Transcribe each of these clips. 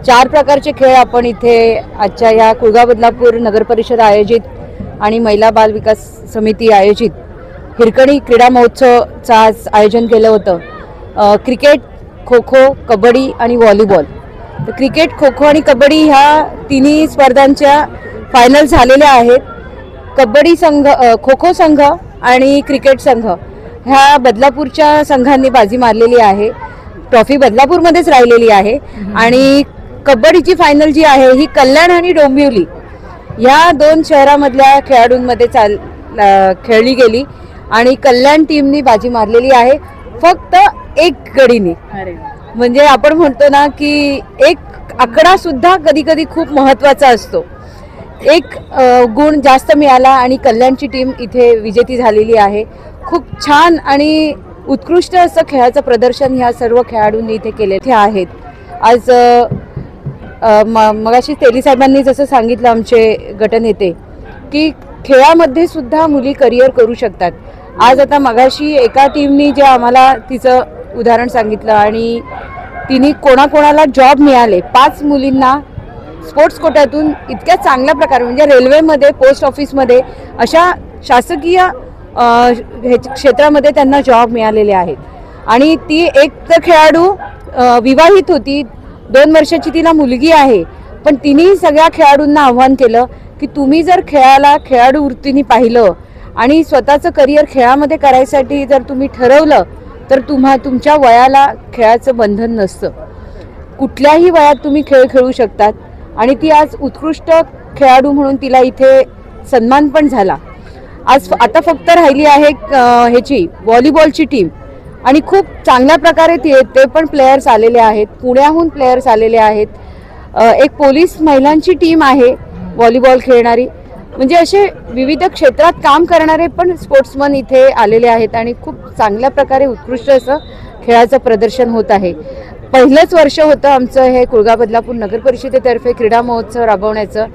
4 प्रकारचे खेळ आपण इथे आजच्या या कुळगाव बदलापूर नगर परिषद आयोजित आणि महिला बाल विकास समिती आयोजित हिरकणी क्रीडा महोत्सवचं आज आयोजन केलं होतं। क्रिकेट, खो खो, कबड्डी आणि व्हॉलीबॉल। तर क्रिकेट, खो खो आणि कबड्डी ह्या तिन्ही स्पर्धांच्या फायनल झालेल्या आहेत। कबड्डी संघ, खो खो संघ आणि क्रिकेट संघ ह्या बदलापूरच्या संघांनी बाजी मारलेली आहे। ट्रॉफी बदलापूरमध्येच राहिलेली आहे आणि कबड्डीची फायनल जी आहे ही कल्याण आणि डोंबिवली या 2 शहरांमधल्या खेळाडूंमध्ये खेळली गेली आणि कल्याण टीमनी बाजी मारलेली आहे फक्त 1 गडीने। म्हणजे आपण म्हणतो ना की एक आकडा सुद्धा कधी कधी खूप महत्त्वाचा असतो। 1 गुण जास्त मिळाला आणि कल्याणची टीम इथे विजेती झालेली आहे। खूप छान आणि उत्कृष्ट असं खेळाचं प्रदर्शन ह्या सर्व खेळाडूंनी इथे केले आहेत। आज मगाशी तेली साहेबांनी जसं सांगितलं आमचे गटनेते की खेळामध्ये सुद्धा मुली करिअर करू शकतात। आज आता मगाशी एका टीमनी जे आम्हाला तिचं उदाहरण सांगितलं आणि तिने कोणाकोणाला जॉब मिळाले। 5 मुलींना स्पोर्ट्स कोट्यातून इतक्या चांगल्या प्रकारे म्हणजे रेल्वेमध्ये, पोस्ट ऑफिसमध्ये अशा शासकीय क्षेत्रामध्ये त्यांना जॉब मिळालेले आहेत। आणि ती एक तर खेळाडू विवाहित होती, 2 वर्षाची तिला मुलगी आहे, पण तिने सगळ्या खेळाडूंना आव्हान केलं की तुम्ही जर खेळाला खेळाडू वृत्तीने पाहिलं आणि स्वतःचं करिअर खेळामध्ये करायसाठी जर तुम्ही ठरवलं तर तुमच्या वयाला खेळाचं बंधन नसतं। कुठल्याही वयात तुम्ही खेळ खेळू शकतात आणि ती आज उत्कृष्ट खेळाडू म्हणून तिला इथे सन्मान पण झाला। आज आता फक्त राहिली आहे ह्याची व्हॉलीबॉलची टीम आणि खूप चांगल्या प्रकारे ते पण प्लेयर्स आलेले आहेत, पुण्याहून प्लेयर्स आलेले आहेत। एक पोलीस महिलांची टीम आहे व्हॉलीबॉल खेळणारी। म्हणजे असे विविध क्षेत्रात काम करणारे पण स्पोर्ट्समन इथे आलेले आहेत आणि खूप चांगल्या प्रकारे उत्कृष्ट असं खेळाचं प्रदर्शन होत आहे। पहिलंच वर्ष होतं आमचं हे कुळगाव बदलापूर नगर परिषदेतर्फे क्रीडा महोत्सव राबवण्याचं।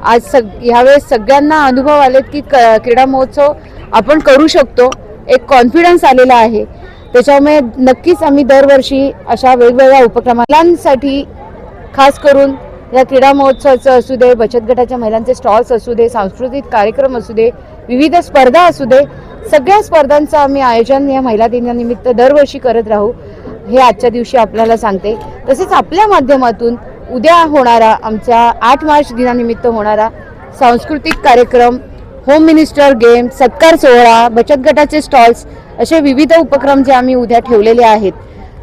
आज ह्यावेळेस सगळ्यांना अनुभव आलेत की क्रीडा महोत्सव आपण करू शकतो, एक कॉन्फिडन्स आलेला आहे। त्याच्यामुळे नक्कीच आम्ही दरवर्षी अशा वेगवेगळ्या उपक्रमांसाठी खास करून या क्रीडा महोत्सवाचं असू दे, बचत गटाच्या महिलांचे स्टॉल्स असू दे, सांस्कृतिक कार्यक्रम असू दे, विविध स्पर्धा असू दे, सगळ्या स्पर्धांचं आम्ही आयोजन या महिला दिनानिमित्त दरवर्षी करत राहू हे आजच्या दिवशी आपल्याला सांगते। तसेच आपल्या माध्यमातून उद्या होणारा आमच्या 8 मार्च दिनानिमित्त होणारा सांस्कृतिक कार्यक्रम, होम मिनिस्टर गेम, सत्कार सोहळा, बचत गटाचे स्टॉल्स असे विविध उपक्रम जे आम्ही उद्या ठेवलेले आहेत,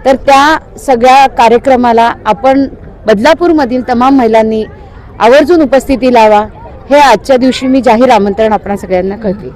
तर त्या सगळ्या कार्यक्रमाला आपण बदलापूरमधील तमाम महिलांनी आवर्जून उपस्थिती लावा हे आजच्या दिवशी मी जाहीर आमंत्रण आपणा सगळ्यांना करते।